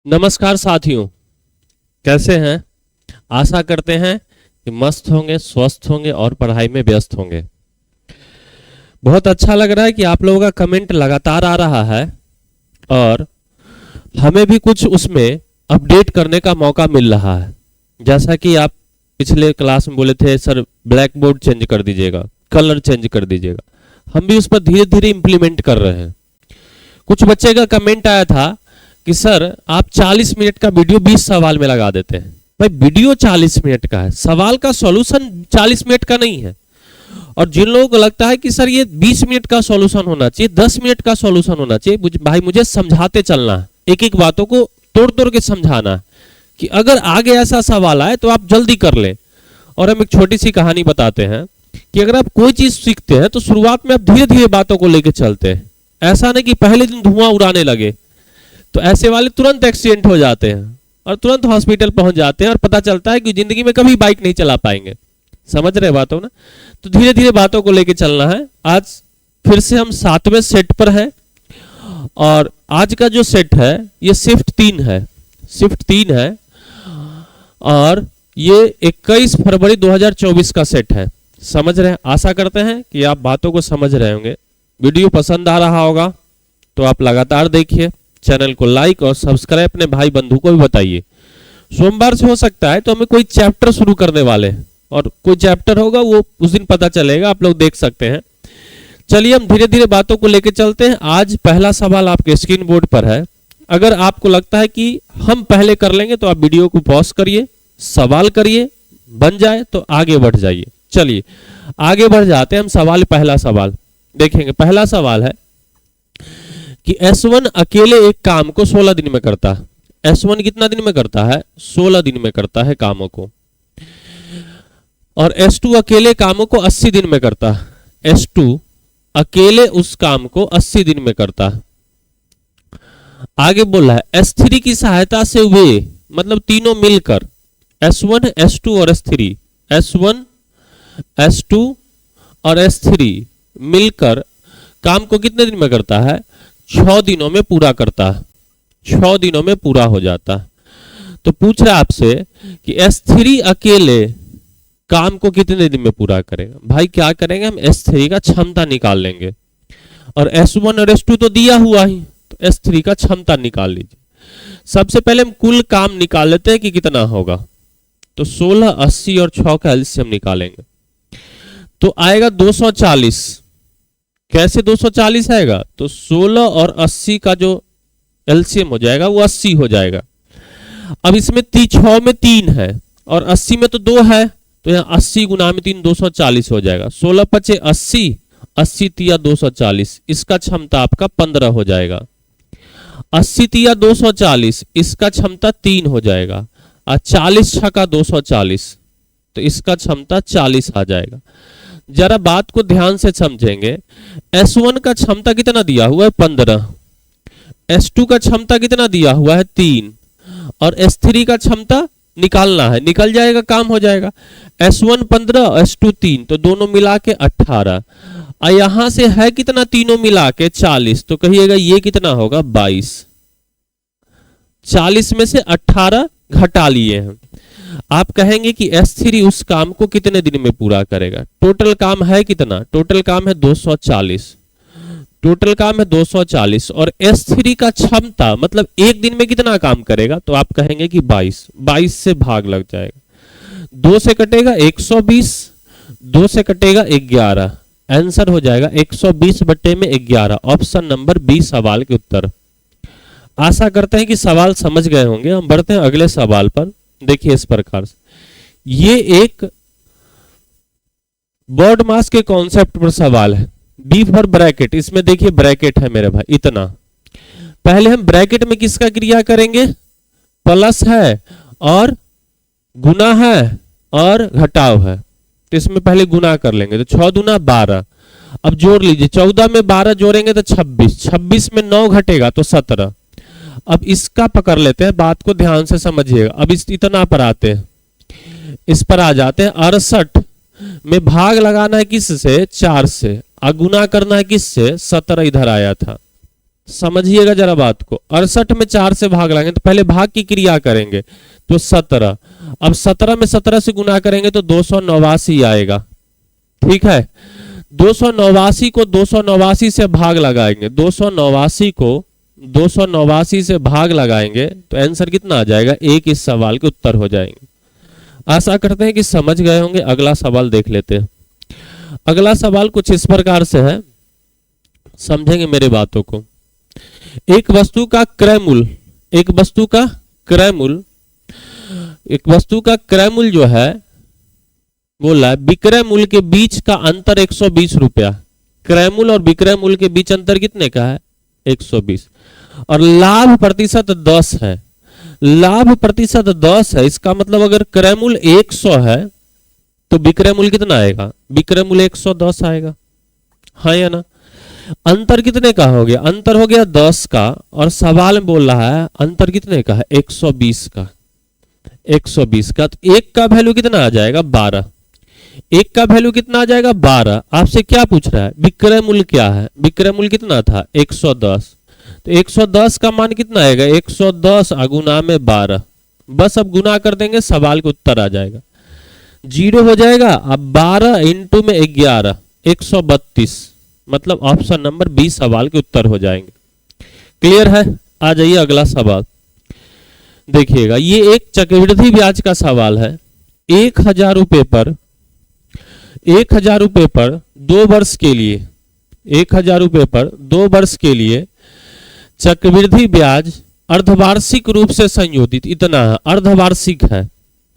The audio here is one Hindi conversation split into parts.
नमस्कार साथियों, कैसे हैं? आशा करते हैं कि मस्त होंगे, स्वस्थ होंगे और पढ़ाई में व्यस्त होंगे। बहुत अच्छा लग रहा है कि आप लोगों का कमेंट लगातार आ रहा है और हमें भी कुछ उसमें अपडेट करने का मौका मिल रहा है। जैसा कि आप पिछले क्लास में बोले थे, सर ब्लैक बोर्ड चेंज कर दीजिएगा, कलर चेंज कर दीजिएगा। हम भी उस पर धीरे धीरे इंप्लीमेंट कर रहे हैं। कुछ बच्चे का कमेंट आया था कि सर आप 40 मिनट का वीडियो 20 सवाल में लगा देते हैं। भाई वीडियो 40 मिनट का है, सवाल का सॉल्यूशन 40 मिनट का नहीं है। और जिन लोगों को लगता है कि सर ये 20 मिनट का सॉल्यूशन होना चाहिए, 10 मिनट का सॉल्यूशन होना चाहिए, भाई मुझे समझाते चलना है, एक एक बातों को तोड़ तोड़ के समझाना है कि अगर आगे ऐसा सवाल आए तो आप जल्दी कर लें। और हम एक छोटी सी कहानी बताते हैं कि अगर आप कोई चीज सीखते हैं तो शुरुआत में आप धीरे धीरे बातों को लेकर चलते हैं। ऐसा नहीं कि पहले दिन धुआं उड़ाने लगे, तो ऐसे वाले तुरंत एक्सीडेंट हो जाते हैं और तुरंत हॉस्पिटल पहुंच जाते हैं और पता चलता है कि जिंदगी में कभी बाइक नहीं चला पाएंगे। समझ रहे बातों ना? तो धीरे धीरे बातों को लेके चलना है। आज फिर से हम 7वें सेट पर है और आज का जो सेट है ये शिफ्ट 3 है। शिफ्ट 3 है और ये 21 फरवरी 2024 का सेट है। समझ रहे हैं? आशा करते हैं कि आप बातों को समझ रहे होंगे। वीडियो पसंद आ रहा होगा तो आप लगातार देखिए, चैनल को लाइक और सब्सक्राइब अपने भाई बंधु को भी बताइए। सोमवार से हो सकता है तो हमें कोई चैप्टर शुरू करने वाले हैं और कोई चैप्टर होगा वो उस दिन पता चलेगा, आप लोग देख सकते हैं। चलिए हम धीरे धीरे बातों को लेकर चलते हैं। आज पहला सवाल आपके स्क्रीन बोर्ड पर है। अगर आपको लगता है कि हम पहले कर लेंगे तो आप वीडियो को पॉज करिए, सवाल करिए, बन जाए तो आगे बढ़ जाइए। चलिए आगे बढ़ जाते हैं हम। सवाल पहला सवाल देखेंगे। पहला सवाल है कि S1 अकेले एक काम को 16 दिन में करता है। S1 कितना दिन में करता है? 16 दिन में करता है कामों को। और S2 अकेले कामों को 80 दिन में करता है। S2 अकेले उस काम को 80 दिन में करता है। आगे बोला है S3 की सहायता से वे, मतलब तीनों मिलकर, S1 S2 और S3, S1 S2 और S3 मिलकर काम को कितने दिन में करता है? 6 दिनों में पूरा करता है। 6 दिनों में पूरा हो जाता है। तो पूछ रहा है आपसे कि S3 अकेले काम को कितने दिन में पूरा करेगा। भाई क्या करेंगे हम? S3 का क्षमता निकाल लेंगे और S1 और S2 तो दिया हुआ ही, तो S3 का क्षमता निकाल लीजिए। सबसे पहले हम कुल काम निकाल लेते हैं कि कितना होगा। तो 16, 80 और 6 का एलसीएम निकालेंगे तो आएगा 240। कैसे 240 आएगा? तो 16 और 80 का जो एलसीएम हो जाएगा वो 80 हो जाएगा। अब इसमें 6 में 3 है और 80 में तो 2 है, तो यहाँ 80 गुना में 3 240 हो जाएगा। 16 पचे 80, 80 तिया 240, इसका क्षमता आपका 15 हो जाएगा। 80 तिया 240, इसका क्षमता 3 हो जाएगा। और 40 छका 240, तो इसका क्षमता 40 आ जाएगा। जरा बात को ध्यान से समझेंगे। S1 का क्षमता कितना दिया हुआ है? 15। S2 का क्षमता कितना दिया हुआ है? 3। और S3 का क्षमता निकालना है, निकल जाएगा, काम हो जाएगा। S1 15, S2 3, तो दोनों मिला के 18। और यहां से है कितना? तीनों मिला के 40, तो कहिएगा ये कितना होगा? 22। 40 में से 18 घटा लिए हैं। आप कहेंगे कि S3 उस काम को कितने दिन में पूरा करेगा? टोटल काम है कितना? टोटल काम है 240। टोटल काम है 240 और S3 का क्षमता मतलब एक दिन में कितना काम करेगा? तो आप कहेंगे कि 22। 22 से भाग लग जाएगा, 2 से कटेगा 120, 2 से कटेगा 11। आंसर हो जाएगा 120 बटे में 11। ऑप्शन नंबर बी सवाल के उत्तर। आशा करते हैं कि सवाल समझ गए होंगे। हम बढ़ते हैं अगले सवाल पर। देखिए इस प्रकार से, ये एक बॉड मास के कॉन्सेप्ट पर सवाल है। बी फॉर ब्रैकेट, इसमें देखिए ब्रैकेट है मेरे भाई इतना। पहले हम ब्रैकेट में किसका क्रिया करेंगे? प्लस है और गुना है और घटाव है, तो इसमें पहले गुना कर लेंगे। तो 6 दूना 12। अब जोड़ लीजिए, 14 में 12 जोड़ेंगे तो 26, 26 में 9 घटेगा तो 17। अब इसका पकड़ लेते हैं, बात को ध्यान से समझिएगा। अब इतना पर आते हैं, इस पर आ जाते हैं। 68 में भाग लगाना है किस से? 4 से। और गुना करना है किस से? 17 इधर आया था। समझिएगा जरा बात को। 68 में 4 से भाग लाएंगे तो पहले भाग की क्रिया करेंगे तो 17। अब 17 में 17 से गुना करेंगे तो 289 आएगा। ठीक है, 289 को 289 से भाग लगाएंगे, 289 को 289 से भाग लगाएंगे तो आंसर कितना आ जाएगा, एक इस सवाल के उत्तर हो जाएंगे। आशा करते हैं कि समझ गए होंगे। अगला सवाल देख लेते हैं। अगला सवाल कुछ इस प्रकार से है, समझेंगे मेरे बातों को। एक वस्तु का क्रय मूल्य, एक वस्तु का क्रय मूल्य, एक वस्तु का क्रय मूल्य जो है बोला है विक्रय मूल्य के बीच का अंतर 120 रुपया। क्रय मूल्य और विक्रय मूल्य के बीच अंतर कितने का है, 120। और लाभ प्रतिशत 10 है। लाभ प्रतिशत 10 है, इसका मतलब अगर क्रय मूल्य 100 है तो विक्रय मूल्य कितना आएगा, विक्रय मूल्य 110 आएगा। हाँ या ना। अंतर कितने का हो गया, अंतर हो गया 10 का, और सवाल में बोल रहा है अंतर कितने का है, 120 का। 120 का तो एक का वैल्यू कितना आ जाएगा, 12। एक का वैल्यू कितना आ जाएगा, 12। आपसे क्या पूछ रहा है, विक्रय मूल्य क्या है, विक्रय मूल्य कितना था, 110। तो 110 का मान कितना आएगा, 110 गुना में 12। बस अब गुना कर देंगे, सवाल का उत्तर आ जाएगा, 0 हो जाएगा। अब 12 इंटू में 11, 132, मतलब ऑप्शन नंबर बी सवाल के उत्तर हो जाएंगे। क्लियर है। आ जाइए अगला सवाल देखिएगा। ये एक चक्रवृद्धि ब्याज का सवाल है। 1000 रुपए पर 1000 रुपए पर 2 वर्ष के लिए, 1000 रुपए पर 2 वर्ष के लिए चक्रवृद्धि ब्याज अर्धवार्षिक रूप से संयोजित इतना है, अर्धवार्षिक है।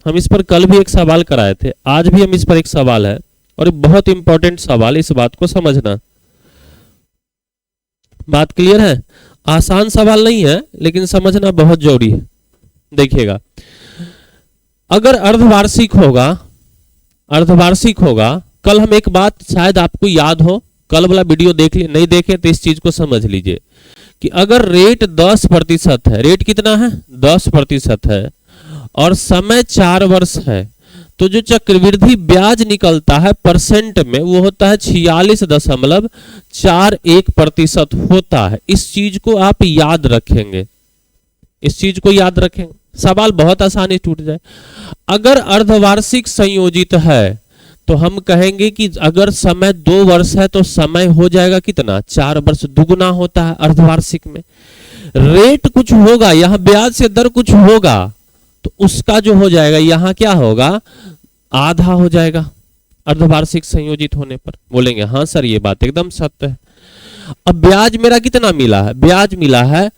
हम इस पर कल भी एक सवाल कराए थे, आज भी हम इस पर एक सवाल है, और ये बहुत इंपॉर्टेंट सवाल, इस बात को समझना। बात क्लियर है। आसान सवाल नहीं है लेकिन समझना बहुत जरूरी है। देखिएगा, अगर अर्धवार्षिक होगा, अर्धवार्षिक होगा, कल हम एक बात शायद आपको याद हो, कल वाला वीडियो देख लिए, नहीं देखे तो इस चीज को समझ लीजिए कि अगर रेट 10% है, रेट कितना है 10% है, और समय 4 वर्ष है, तो जो चक्रवृद्धि ब्याज निकलता है परसेंट में वो होता है 46.41% होता है। इस चीज को आप याद रखेंगे, इस चीज को याद रखेंगे, सवाल बहुत आसानी टूट जाए। अगर अर्धवार्षिक संयोजित है तो हम कहेंगे कि अगर समय 2 वर्ष है तो समय हो जाएगा कितना, 4 वर्ष, दुगुना होता है अर्धवार्षिक में। रेट कुछ होगा, यहां ब्याज से दर कुछ होगा, तो उसका जो हो जाएगा यहां क्या होगा, आधा हो जाएगा अर्धवार्षिक संयोजित होने पर। बोलेंगे हाँ सर ये बात एकदम सत्य है। अब ब्याज मेरा कितना मिला है, ब्याज मिला है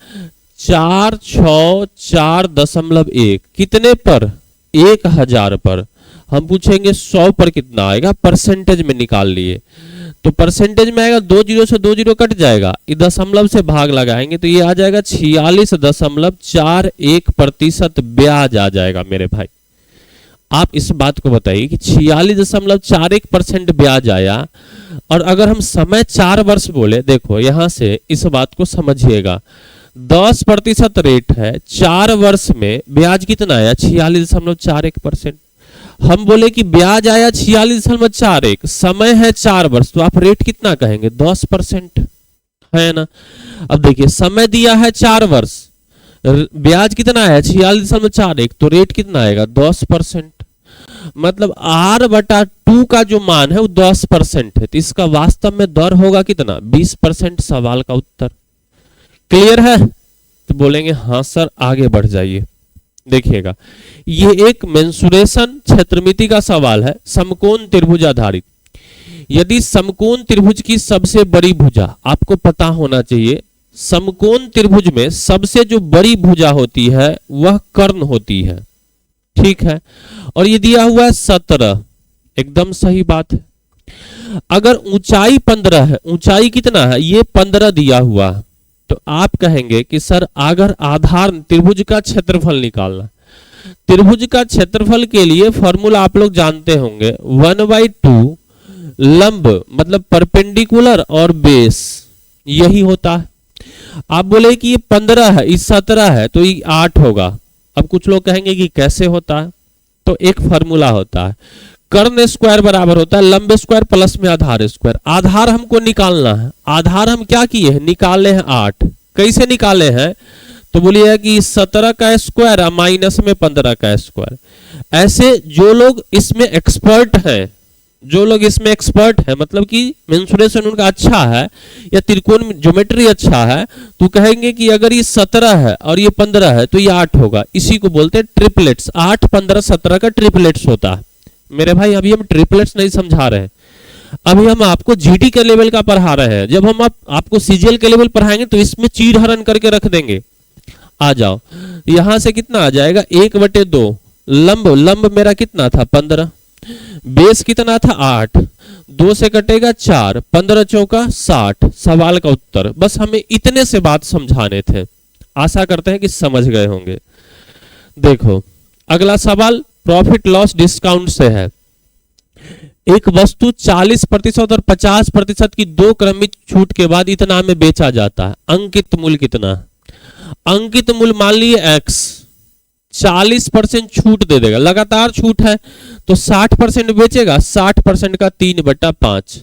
464.1 कितने पर, 1000 पर। हम पूछेंगे 100 पर कितना आएगा, परसेंटेज में निकाल लिए, तो परसेंटेज में आएगा 2 0 से 2 0 कट जाएगा, ये दशमलव से भाग लगाएंगे तो ये आ जाएगा 46.41% ब्याज आ जाएगा मेरे भाई। आप इस बात को बताइए कि 46.41% ब्याज आया, और अगर हम समय 4 वर्ष बोले, देखो यहां से इस बात को समझिएगा, 10% रेट है, 4 वर्ष में ब्याज कितना आया 46.41%। हम बोले कि ब्याज आया 46.41, समय है 4 वर्ष, तो आप रेट कितना कहेंगे 10%, है ना। अब देखिए समय दिया है 4 वर्ष, ब्याज कितना आया 46.41, तो रेट कितना आएगा 10%। मतलब R/2 का जो मान है वो 10% है, तो इसका वास्तव में दर होगा कितना 20%, सवाल का उत्तर। क्लियर है। तो बोलेंगे हाँ सर आगे बढ़ जाइए। देखिएगा, ये एक मेंसुरेशन क्षेत्रमिति का सवाल है, समकोण त्रिभुज आधारित। यदि समकोण त्रिभुज की सबसे बड़ी भुजा, आपको पता होना चाहिए समकोण त्रिभुज में सबसे जो बड़ी भुजा होती है वह कर्ण होती है, ठीक है। और ये दिया हुआ है 17, एकदम सही बात है। अगर ऊंचाई 15 है, ऊंचाई कितना है, ये 15 दिया हुआ है, तो आप कहेंगे कि सर अगर आधार त्रिभुज का क्षेत्रफल निकालना, त्रिभुज का क्षेत्रफल के लिए फॉर्मूला आप लोग जानते होंगे, 1/2 लंब मतलब परपेंडिकुलर और बेस, यही होता है। आप बोले कि ये 15 है, इस 17 है, तो ये 8 होगा। अब कुछ लोग कहेंगे कि कैसे होता है, तो एक फॉर्मूला होता है, कर्ण स्क्वायर बराबर होता है लंब स्क्वायर प्लस में आधार स्क्वायर। आधार हमको निकालना है, आधार हम क्या किए हैं, निकाले हैं 8, कैसे निकाले हैं? तो बोलिए कि 17 का स्क्वायर और माइनस में 15 का स्क्वायर। ऐसे जो लोग इसमें एक्सपर्ट हैं, जो लोग इसमें एक्सपर्ट है, मतलब कि मेंसुरेशन उनका अच्छा है या त्रिकोण ज्योमेट्री अच्छा है, तो कहेंगे कि अगर ये 17 है और ये 15 है तो ये 8 होगा। इसी को बोलते हैं ट्रिपलेट्स। 8, 15, 17 का ट्रिपलेट्स होता है। मेरे भाई अभी हम ट्रिपलेट्स नहीं समझा रहे हैं, अभी हम आपको जीडी के लेवल का पढ़ा रहे हैं। जब हम आपको सीजीएल के लेवल पढ़ाएंगे तो इसमें चीर हरण करके रख देंगे। आ जाओ, यहां से कितना आ जाएगा 1/2। लंब मेरा कितना था 15, बेस कितना था 8, 2 से कटेगा 4, 15 चौका 60। सवाल का उत्तर। बस हमें इतने से बात समझाने थे, आशा करते हैं कि समझ गए होंगे। देखो अगला सवाल प्रॉफिट लॉस डिस्काउंट से है। एक वस्तु 40% और 50% की दो क्रमिक छूट के बाद इतना में बेचा जाता है। अंकित मूल्य कितना? अंकित मूल्य मान लिए x, 40% छूट दे देगा, लगातार छूट है तो 60% बेचेगा, 60% का 3/5।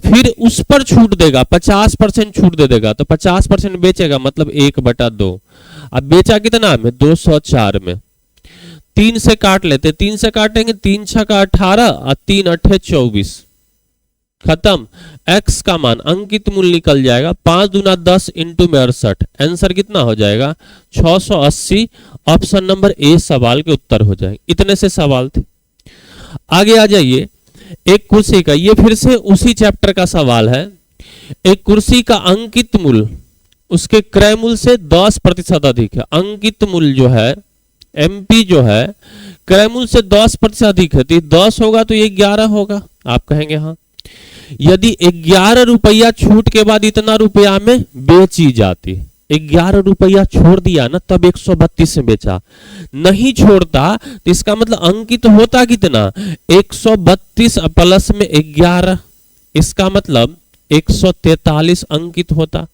फिर उस पर छूट देगा, 50% छूट दे देगा तो 50% बेचेगा, मतलब 1/2। अब बेचा कितना में? 204 में। 3 से काट लेते, 3 से काटेंगे, 3 6 का 18 और 3 8 24, खत्म। x का मान अंकित मूल्य निकल जाएगा 5 दूना 10 इंटू में 68। आंसर कितना हो जाएगा? 680। ऑप्शन नंबर ए सवाल के उत्तर हो जाएंगे। इतने से सवाल थे। आगे आ जाइए। एक कुर्सी का, ये फिर से उसी चैप्टर का सवाल है। एक कुर्सी का अंकित मूल्य उसके क्रय मूल्य से 10% अधिक है। अंकित मूल्य जो है एमपी जो है क्रय मूल्य से 10% अधिक है, तो 10 होगा तो ये 11 होगा। आप कहेंगे हाँ। यदि 11 रुपया छूट के बाद इतना रुपया में बेची जाती, 11 रुपया छोड़ दिया ना तब 132 में बेचा, नहीं छोड़ता तो इसका मतलब अंकित होता कितना? 132 प्लस में 11, इसका मतलब 143 अंकित होता।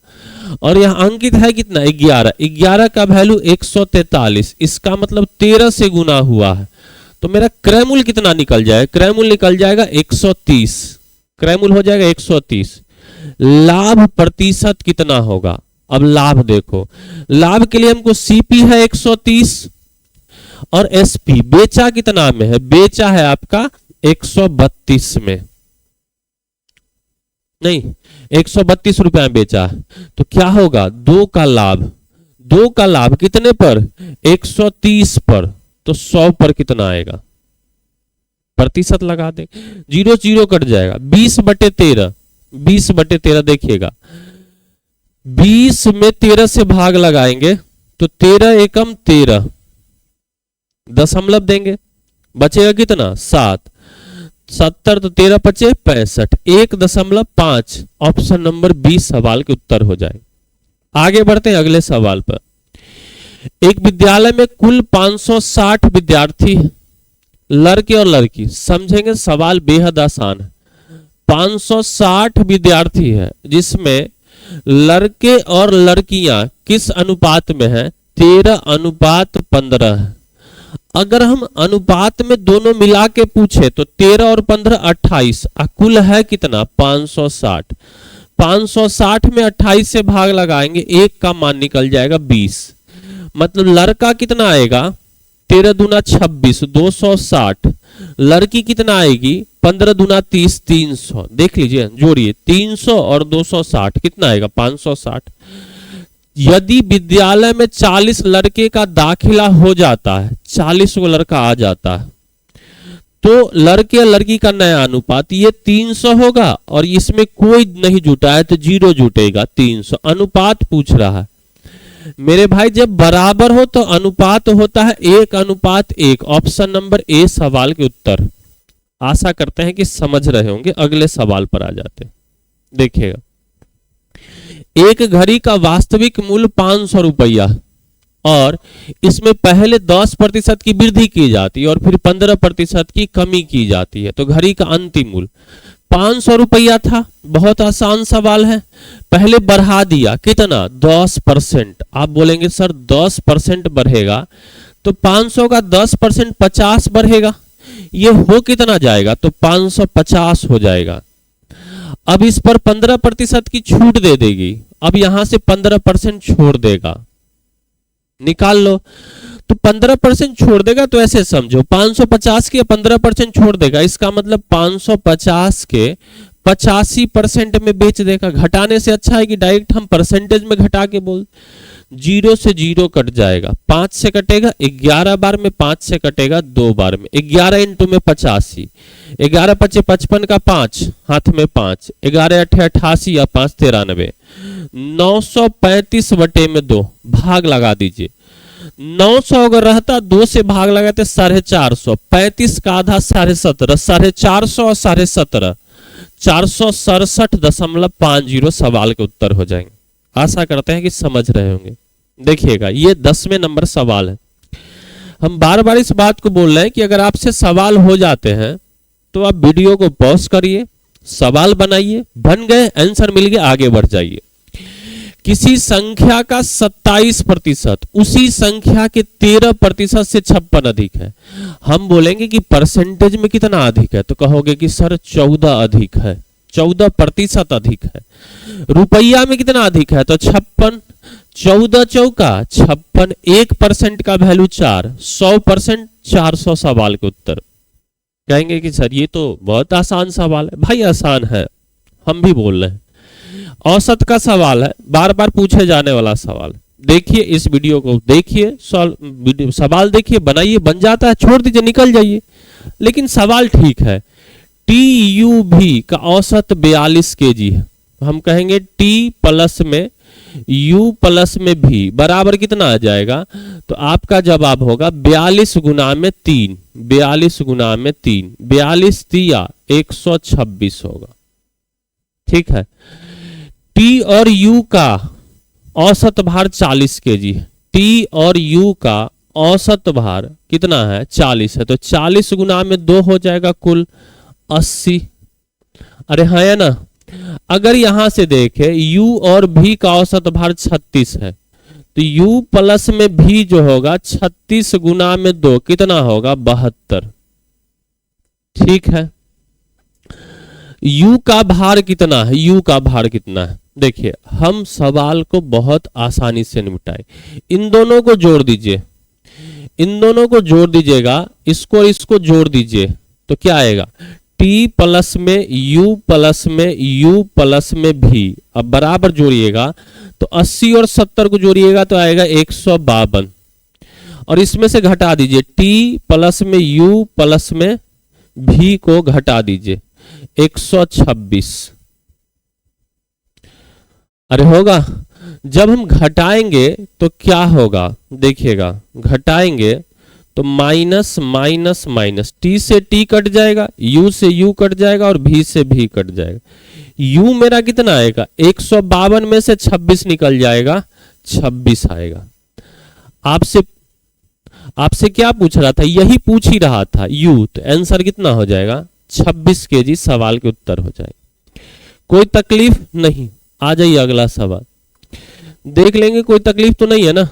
और यहां अंकित है कितना? 11। 11 का वैल्यू 143, इसका मतलब 13 से गुना हुआ है। तो मेरा क्रय मूल्य कितना निकल जाएगा? क्रय मूल्य निकल जाएगा 130। क्रय मूल्य हो जाएगा 130। लाभ प्रतिशत कितना होगा? अब लाभ देखो, लाभ के लिए हमको सीपी है 130 और एसपी बेचा कितना में है? बेचा है आपका 132 में, नहीं 132 रुपया में बेचा है। तो क्या होगा? 2 का लाभ, 2 का लाभ कितने पर? 130 पर। तो 100 पर कितना आएगा? प्रतिशत लगा दे, 0 0 कट जाएगा। 20/13, 20/13 देखिएगा, 20 में 13 से भाग लगाएंगे तो 13 एकम 13, दशमलव देंगे, बचेगा कितना? 7। 70 तो 13 पचे 65, 1.5। ऑप्शन नंबर 20 सवाल के उत्तर हो जाए। आगे बढ़ते हैं अगले सवाल पर। एक विद्यालय में कुल 560 विद्यार्थी हैं, लड़के और लड़की। समझेंगे, सवाल बेहद आसान है। 560 विद्यार्थी है जिसमें लड़के और लड़कियां किस अनुपात में है? 13:15 है। अगर हम अनुपात में दोनों मिला के पूछे तो 13 और 15 28, कुल है कितना? 560। 560 में 28 से भाग लगाएंगे, 1 का मान निकल जाएगा 20। मतलब लड़का कितना आएगा? 13 दूना 26, 260। लड़की कितना आएगी? 15 दूना 30, 300। देख लीजिए, जोड़िए 300 और 260 कितना आएगा? 560। यदि विद्यालय में 40 लड़के का दाखिला हो जाता है, 40 को लड़का आ जाता है, तो लड़के और लड़की का नया अनुपात ये 300 होगा और इसमें कोई नहीं जुटा है तो 0 जुटेगा। 300 अनुपात पूछ रहा है मेरे भाई। जब बराबर हो तो अनुपात होता है 1:1। ऑप्शन नंबर ए सवाल के उत्तर। आशा करते हैं कि समझ रहे होंगे। अगले सवाल पर आ जाते हैं। देखिएगा, एक घड़ी का वास्तविक मूल्य 500 रुपया और इसमें पहले 10% की वृद्धि की जाती है और फिर 15% की कमी की जाती है, तो घड़ी का अंतिम मूल्य 500 रुपया था। बहुत आसान सवाल है। पहले बढ़ा दिया कितना? 10%। आप बोलेंगे सर 10% बढ़ेगा तो 500 का 10% 50 बढ़ेगा, ये हो कितना जाएगा? तो 550 हो जाएगा। अब इस पर 15% की छूट दे देगी अब यहां से 15% छोड़ देगा, निकाल लो। तो 15% छोड़ देगा तो ऐसे समझो 550 के 15% छोड़ देगा, इसका मतलब 550 के 85% में बेच देगा। घटाने से अच्छा है कि डायरेक्ट हम परसेंटेज में घटा के बोल। 0 से 0 कट जाएगा, 5 से कटेगा 11 बार में, 5 से कटेगा 2 बार में। 11 इंटू में 85, 11 पचे 55 का 5 हाथ में 5, 11 अठे 88 या 5 93, 935 बटे में 2 भाग लगा दीजिए। 900 अगर रहता 2 से भाग लगाते 450, 35 का आधा 17.5, 450 और 17.5 467.50 सवाल के उत्तर हो जाएंगे। आशा करते हैं कि समझ रहे होंगे। देखिएगा ये 10वें नंबर सवाल है। हम बार बार इस बात को बोल रहे हैं कि अगर आपसे सवाल हो जाते हैं तो आप वीडियो को पॉज करिए, सवाल बनाइए, बन गए आंसर मिल गया, आगे बढ़ जाइए। किसी संख्या का 27% उसी संख्या के 13% से 56 अधिक है। हम बोलेंगे कि परसेंटेज में कितना अधिक है, तो कहोगे कि सर 14 अधिक है, 14% अधिक है। रुपया में कितना अधिक है, तो 56, 14 चौका 56, 1% का वैल्यू 4, 100% 400 सवाल के उत्तर। कहेंगे कि सर ये तो बहुत आसान सवाल है। भाई आसान है, हम भी बोल रहे हैं। औसत का सवाल है, बार बार पूछे जाने वाला सवाल। देखिए इस वीडियो को, देखिए सवाल देखिए, बनाइए, बन जाता है, छोड़ दीजिए, निकल जाइए। लेकिन सवाल ठीक है। TUV का औसत 42 kg है। हम कहेंगे T प्लस में U प्लस में V बराबर कितना आ जाएगा, तो आपका जवाब होगा 42 गुना में 3, 42 गुना में 3, 42 तिया 126 होगा। ठीक है। T और U का औसत भार 40 kg है। T और U का औसत भार कितना है, 40 है। तो 40 गुना में 2 हो जाएगा कुल 80। अरे हाँ है ना। अगर यहां से देखे U और V का औसत भार 36 है, तो U प्लस में V जो होगा 36 गुना में 2 कितना होगा, 72। ठीक है। U का भार कितना है, U का भार कितना है, देखिए हम सवाल को बहुत आसानी से निपटाए। इन दोनों को जोड़ दीजिए, इन दोनों को जोड़ दीजिएगा, इसको और इसको जोड़ दीजिए तो क्या आएगा, T प्लस में U प्लस में U प्लस में V। अब बराबर जोड़िएगा तो 80 और 70 को जोड़िएगा तो आएगा 152, और इसमें से घटा दीजिए T प्लस में U प्लस में V को घटा दीजिए 126। अरे होगा। जब हम घटाएंगे तो क्या होगा, देखिएगा घटाएंगे तो माइनस माइनस माइनस, T से T कट जाएगा, U से U कट जाएगा और V से V कट जाएगा। U मेरा कितना आएगा, 152 में से 26 निकल जाएगा, 26 आएगा। आपसे क्या पूछ रहा था, यही पूछ ही रहा था U, तो आंसर कितना हो जाएगा, 26 kg सवाल के उत्तर हो जाएगा। कोई तकलीफ नहीं। आ जाइए अगला सवाल देख लेंगे, कोई तकलीफ तो नहीं है ना।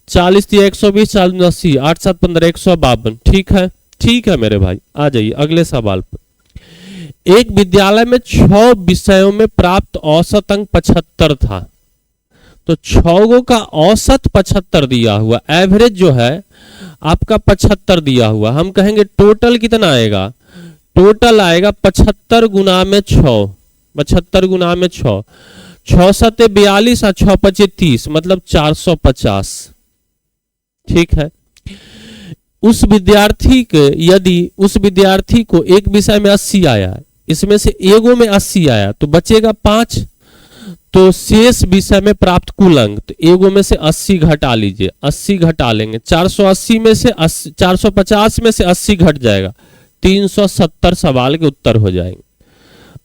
40 या 120, 40 80, 8 7 15 152। ठीक है, ठीक है मेरे भाई। आ जाइए अगले सवाल पर। एक विद्यालय में 6 विषयों में प्राप्त औसत अंक 75 था, तो 6 का औसत 75 दिया हुआ, एवरेज जो है आपका 75 दिया हुआ। हम कहेंगे टोटल कितना आएगा, टोटल आएगा 75 गुना में 6, 75 गुना में 6, 6 सत्ते 42 और 6 पचे 30, मतलब 450। ठीक है। उस विद्यार्थी के, यदि उस विद्यार्थी को एक विषय में 80 आया, इसमें से एगो में 80 आया, तो बचेगा 5, तो शेष विषय में प्राप्त कुल अंक, तो एगो में से 80 घटा लीजिए, 80 घटा लेंगे, 480 में से 450 में से 80 घट जाएगा, 370 सवाल के उत्तर हो जाएंगे।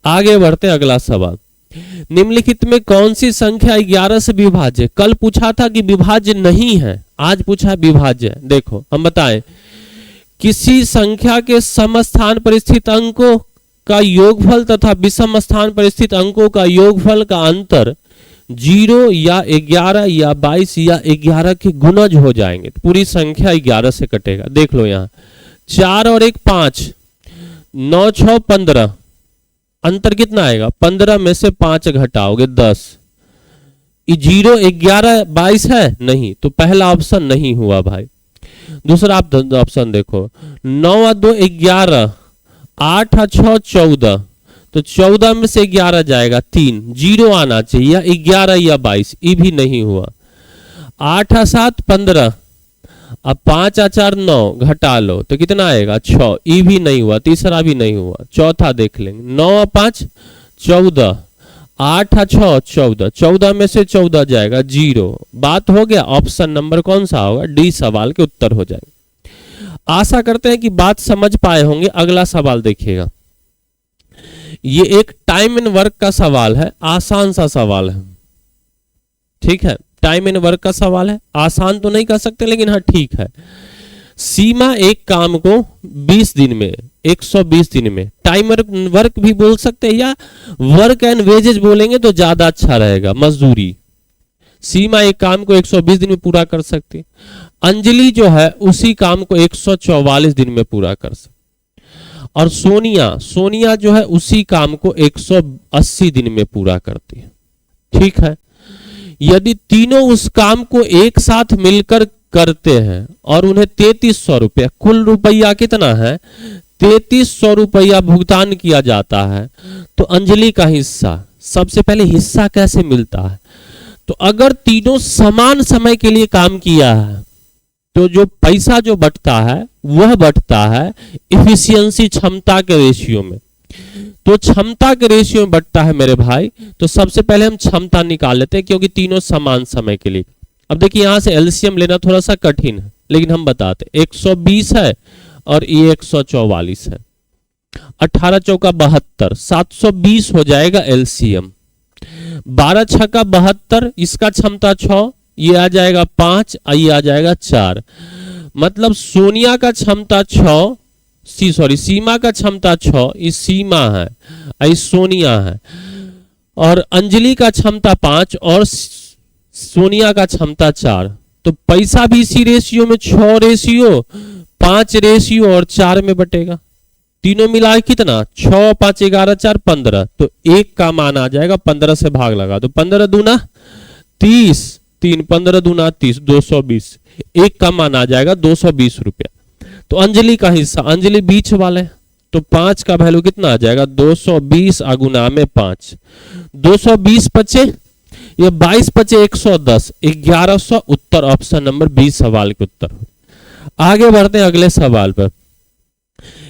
आगे बढ़ते अगला सवाल। निम्नलिखित में कौन सी संख्या 11 से विभाज्य, कल पूछा था कि विभाज्य नहीं है, आज पूछा है विभाज्य। देखो हम बताएं, किसी संख्या के सम स्थान पर स्थित अंकों का योगफल तथा विषम स्थान पर स्थित अंकों का योगफल का अंतर 0 या 11 या 22 या 11 के गुणज हो जाएंगे, तो पूरी संख्या 11 से कटेगा। देख लो यहाँ 4 और 1 5, 9 6 15, अंतर कितना आएगा, 15 में से 5 घटाओगे 10, 0 11 22 है नहीं, तो पहला ऑप्शन नहीं हुआ भाई। दूसरा आप ऑप्शन देखो, 9 और 2 11, 8 और 6 14, तो 14 में से 11 जाएगा 3, 0 आना चाहिए, या 11 या 22, ये भी नहीं हुआ। 8 और 7 15, अब 5 और 4 9, घटा लो तो कितना आएगा 6, ये भी नहीं हुआ। तीसरा भी नहीं हुआ। चौथा देख लेंगे, 9 और 5 14, 8 और 6 14, 14 में से 14 जाएगा 0। बात हो गया। ऑप्शन नंबर कौन सा होगा? डी सवाल के उत्तर हो जाएगा। आशा करते हैं कि बात समझ पाए होंगे। अगला सवाल देखिएगा, ये एक टाइम एंड वर्क का सवाल है, आसान सा सवाल है, ठीक है। टाइम एंड वर्क का सवाल है, आसान तो नहीं कर सकते लेकिन हाँ ठीक है। सीमा एक काम को 20 दिन में, 120 दिन में, टाइम वर्क भी बोल सकते हैं या वर्क एंड वेजेज बोलेंगे तो ज्यादा अच्छा रहेगा, मजदूरी। सीमा एक काम को 120 दिन में पूरा कर सकती है। अंजलि जो है उसी काम को 144 दिन में पूरा कर सकती। और सोनिया जो है उसी काम को 180 दिन में पूरा करती है, ठीक है। यदि तीनों उस काम को एक साथ मिलकर करते हैं और उन्हें 3300 रुपया, कुल रुपया कितना है 3300 रुपया भुगतान किया जाता है, तो अंजलि का हिस्सा, सबसे पहले हिस्सा कैसे मिलता है? तो अगर तीनों समान समय के लिए काम किया है तो जो पैसा जो बटता है वह बटता है इफिशियंसी, क्षमता के रेशियो में। तो क्षमता के रेशियो में बटता है मेरे भाई। तो सबसे पहले हम क्षमता निकाल लेते हैं क्योंकि तीनों समान समय के लिए। अब देखिए यहां से एलसीएम लेना थोड़ा सा कठिन है लेकिन हम बताते, 120 है और ये 144 है, 18 चौका 72, 720 हो जाएगा एलसीएम। 12 छक्का 72, इसका क्षमता 6, ये आ जाएगा 5, ये आ जाएगा 4। मतलब सोनिया का क्षमता 6, सीमा का क्षमता 6, इस सीमा है, इस सोनिया है। और अंजलि का क्षमता 5 और सोनिया का क्षमता 4। तो पैसा भी इसी रेशियो में, 6 रेशियो 5 रेशियो और 4 में बटेगा। तीनों मिला कितना, 6 5 11 4 15, तो 1 का मान आ जाएगा, 15 से भाग लगा तो 15 दूना 30, 3 15 दूना 30, 220। 1 का मान आ जाएगा 220 रुपया। तो अंजलि का हिस्सा, अंजलि बीच वाले, तो 5 का वैल्यू कितना आ जाएगा 220 अगुना में 5, 220 पचे, ये 22 पचे 110, 1100 उत्तर ऑप्शन नंबर 20 सवाल के उत्तर। आगे बढ़ते हैं अगले सवाल पर।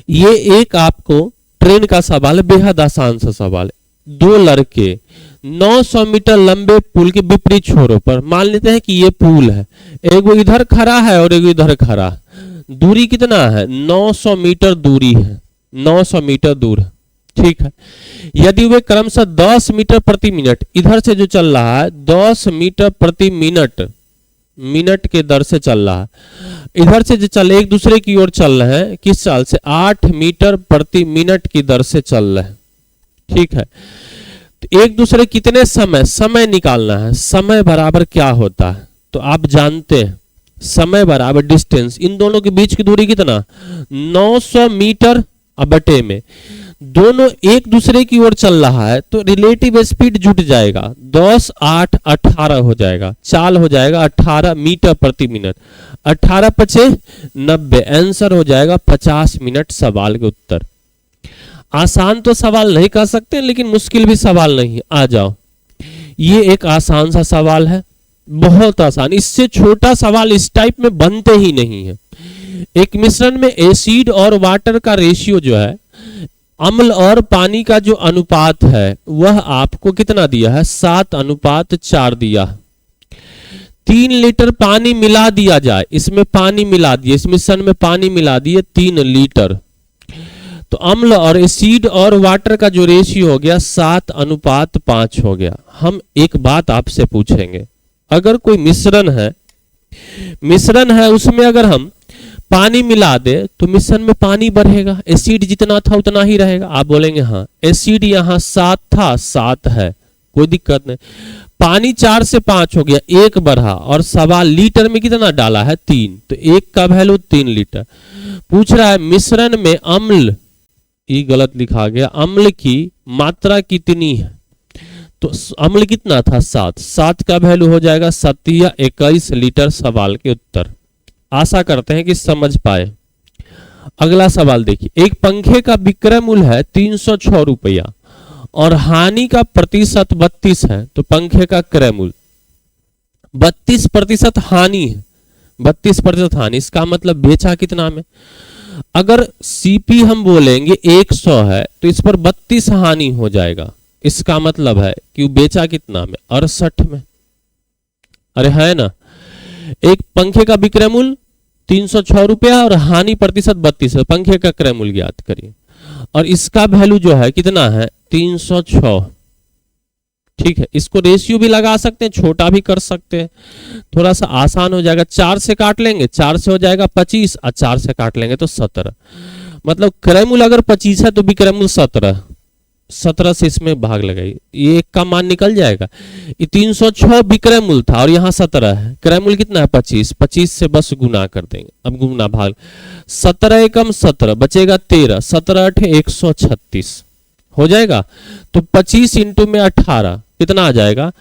ये एक आपको ट्रेन का सवाल है, बेहद आसान सा सवाल है। 2 लड़के 900 मीटर लंबे पुल के विपरीत छोरों पर, मान लेते हैं कि ये पुल है, एक इधर खड़ा है और एक इधर खड़ा है। दूरी कितना है 900 मीटर दूरी है, 900 मीटर दूर है, ठीक है। यदि वे क्रमशः 10 मीटर प्रति मिनट, इधर से जो चल रहा है 10 मीटर प्रति मिनट, मिनट के दर से चल रहा है, इधर से जो चल एक दूसरे की ओर चल रहे हैं, किस चाल से 8 मीटर प्रति मिनट की दर से चल रहे हैं, ठीक है। तो एक दूसरे कितने समय निकालना है। समय बराबर क्या होता है तो आप जानते हैं, समय बराबर डिस्टेंस, इन दोनों के बीच की दूरी कितना 900 मीटर बटे में, दोनों एक दूसरे की ओर चल रहा है तो रिलेटिव स्पीड जुट जाएगा, 10 8 18 हो जाएगा, चाल हो जाएगा 18 मीटर प्रति मिनट, 18 पचे 90, आंसर हो जाएगा 50 मिनट सवाल के उत्तर। आसान तो सवाल नहीं कर सकते लेकिन मुश्किल भी सवाल नहीं है। आ जाओ, ये एक आसान सा सवाल है, बहुत आसान, इससे छोटा सवाल इस टाइप में बनते ही नहीं है। एक मिश्रण में एसिड और वाटर का रेशियो जो है, अम्ल और पानी का जो अनुपात है वह आपको कितना दिया है 7:4 दिया। 3 लीटर पानी मिला दिया जाए, इसमें पानी मिला दिए, इस मिश्रण में पानी मिला दिए 3 लीटर, तो अम्ल और एसिड और वाटर का जो रेशियो हो गया 7:5 हो गया। हम एक बात आपसे पूछेंगे, अगर कोई मिश्रण है उसमें अगर हम पानी मिला दे तो मिश्रण में पानी बढ़ेगा, एसिड जितना था उतना ही रहेगा। आप बोलेंगे हाँ एसिड यहाँ 7 था, 7 है, कोई दिक्कत नहीं। पानी 4 से 5 हो गया, 1 बढ़ा, और सवाल लीटर में कितना डाला है 3, तो 1 का वैल्यू 3 लीटर। पूछ रहा है मिश्रण में अम्ल, ये गलत लिखा गया, अम्ल की मात्रा कितनी है, तो अम्ल कितना था 7, 7 का वैल्यू हो जाएगा 7 या 21 लीटर। सवाल के उत्तर आशा करते हैं कि समझ पाए। अगला सवाल देखिए, एक पंखे का विक्रय मूल्य है 306 रुपया और हानि का प्रतिशत 32 है, तो पंखे का क्रय मूल्य 32% हानि है, 32% हानि, इसका मतलब बेचा कितना में। अगर सीपी हम बोलेंगे 100 है तो इस पर 32 हानि हो जाएगा, इसका मतलब है कि वो बेचा कितना में 68 में। अरे है ना, एक पंखे का विक्रय मूल्य 306 रुपया और हानि प्रतिशत 32 है, पंखे का क्रय मूल्य ज्ञात करिए और इसका वैल्यू जो है कितना है 306। ठीक है, इसको रेशियो भी लगा सकते हैं, छोटा भी कर सकते हैं, थोड़ा सा आसान हो जाएगा। 4 से काट लेंगे, 4 से हो जाएगा 25 और 4 से काट लेंगे तो 17। मतलब क्रय मूल्य अगर 25 है तो विक्रय मूल्य 17, 17 से इसमें भाग लगाइए, ये एक का मान निकल जाएगा। ये 306 विक्रय मूल्य था और यहाँ 17 है, क्रय मूल्य कितना है 25, 25 से बस गुना कर देंगे। अब गुना भाग 17 एकम 17 बचेगा 13, 17 8 136 हो जाएगा। तो 25 इंटू में 18 कितना आ जाएगा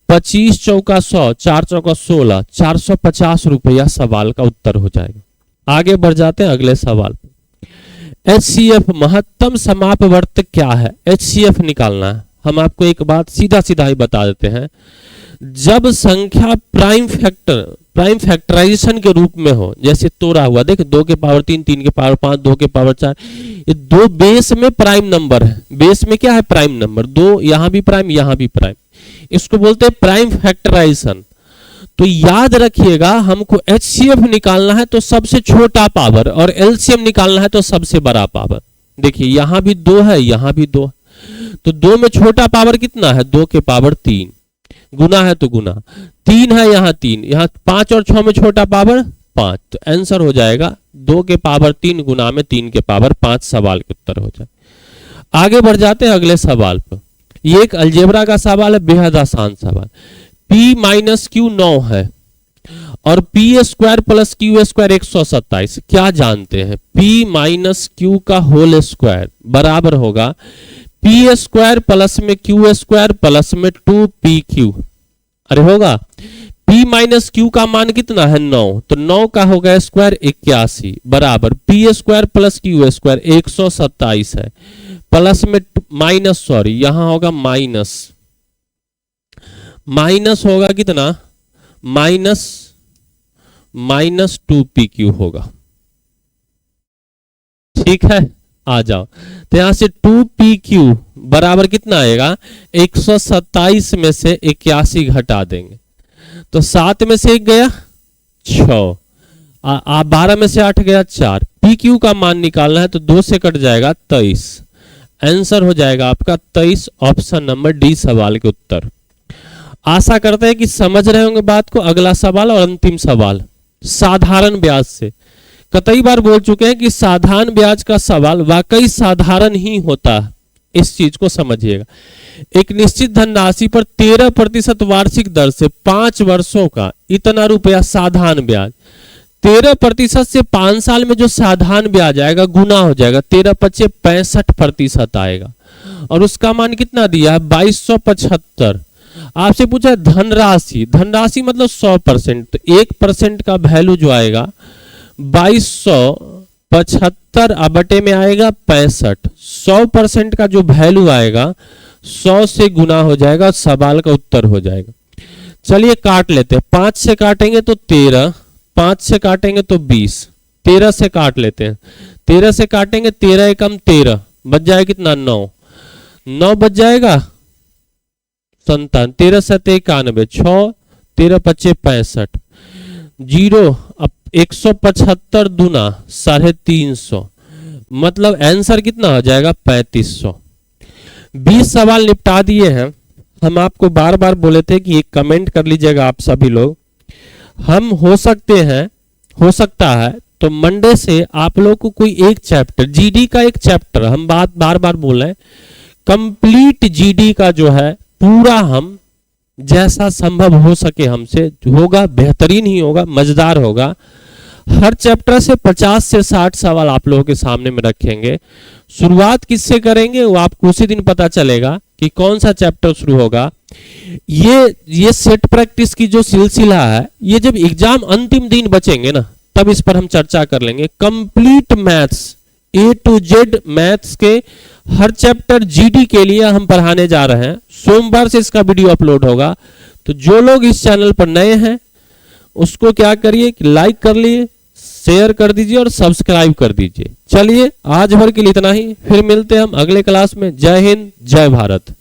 25 चौका 100, 4 चौका 16, 450 रुपया सवाल का उत्तर हो जाएगा। आगे बढ़ जाते हैं अगले सवाल पे। HCF महत्तम समापवर्त क्या है, HCF निकालना है। हम आपको एक बात सीधा सीधा ही बता देते हैं, जब संख्या प्राइम फैक्टराइजेशन के रूप में हो, जैसे तोड़ा हुआ देख 2 के पावर 3, 3 के पावर 5, 2 के पावर 4, ये 2 बेस में प्राइम नंबर है। बेस में क्या है प्राइम नंबर, 2 यहां भी प्राइम यहां भी प्राइम, इसको बोलते हैं प्राइम फैक्टराइजेशन। तो याद रखिएगा हमको HCF निकालना है तो सबसे छोटा पावर और LCM निकालना है तो सबसे बड़ा पावर। देखिए यहां भी 2 है यहां भी 2 है, तो 2 में छोटा पावर कितना है 2 के पावर 3, गुना है तो गुना, 3 है यहाँ 3, यहाँ 5 और 6 में छोटा पावर 5, तो आंसर हो जाएगा 2 के पावर 3 गुना में 3 के पावर 5 सवाल के उत्तर हो जाए। आगे बढ़ जाते हैं अगले सवाल पर। ये एक अलजेब्रा का सवाल है, बेहद आसान सवाल। P माइनस क्यू 9 है और P square plus Q square 127, क्या जानते हैं P माइनस क्यू का होल स्क्वायर बराबर होगा P स्क्वायर प्लस में क्यू स्क्वायर प्लस में 2PQ। अरे होगा, P माइनस क्यू का मान कितना है 9, तो 9 का हो गया स्क्वायर 81 बराबर P square plus Q square 127 है, प्लस में माइनस, सॉरी यहां होगा माइनस होगा कितना माइनस 2PQ होगा। ठीक है, आ जाओ, तो यहां से 2PQ बराबर कितना आएगा 127 में से 81 घटा देंगे तो 7 में से 1 गया 6, 12 में से 8 गया 4, PQ का मान निकालना है तो 2 से कट जाएगा 23, आंसर हो जाएगा आपका 23, ऑप्शन नंबर डी सवाल के उत्तर। आशा करते हैं कि समझ रहे होंगे बात को। अगला सवाल और अंतिम सवाल साधारण ब्याज से। कई बार बोल चुके हैं कि साधारण ब्याज का सवाल वाकई साधारण ही होता है, इस चीज को समझिएगा। एक निश्चित धनराशि पर 13% वार्षिक दर से 5 वर्षों का इतना रुपया साधारण ब्याज, 13% से 5 साल में जो साधारण ब्याज आएगा गुना हो जाएगा, 13×5 65% आएगा और उसका मान कितना दिया है 2275। आपसे पूछा है धनराशि, धनराशि मतलब 100%, तो 1% का वैल्यू जो आएगा 2275 बटे में आएगा 65, 100% का जो वैल्यू आएगा 100 से गुना हो जाएगा, सवाल का उत्तर हो जाएगा। चलिए काट लेते हैं, 5 से काटेंगे तो 13, 5 से काटेंगे तो 20, 13 से काट लेते हैं, 13 से काटेंगे 13 एकम 13 बच जाएगा कितना 9, 9 बच जाएगा 57, 13 7 91, 6 13×5 65, 0 अब 175 दूना 350, मतलब आंसर कितना हो जाएगा 3500। 20 सवाल निपटा दिए हैं। हम आपको बार बार बोले थे कि एक कमेंट कर लीजिएगा आप सभी लोग, हम हो सकता है तो मंडे से आप लोग को कोई एक चैप्टर, जीडी का एक चैप्टर, हम बार बार बोल रहे हैं, कंप्लीट जीडी का जो है पूरा हम जैसा संभव हो सके हमसे होगा, बेहतरीन ही होगा, मजेदार होगा। हर चैप्टर से 50 से 60 सवाल आप लोगों के सामने में रखेंगे। शुरुआत किससे करेंगे वो आपको उसी दिन पता चलेगा, कि कौन सा चैप्टर शुरू होगा। ये सेट प्रैक्टिस की जो सिलसिला है, ये जब एग्जाम अंतिम दिन बचेंगे ना, तब इस पर हम चर्चा कर लेंगे। Complete maths A to Z maths के हर चैप्टर जीडी के लिए हम पढ़ाने जा रहे हैं। सोमवार से इसका वीडियो अपलोड होगा। तो जो लोग इस चैनल पर नए हैं उसको क्या करिए कि लाइक कर लिए, शेयर कर दीजिए और सब्सक्राइब कर दीजिए। चलिए आज भर के लिए इतना ही, फिर मिलते हैं हम अगले क्लास में। जय हिंद, जय भारत।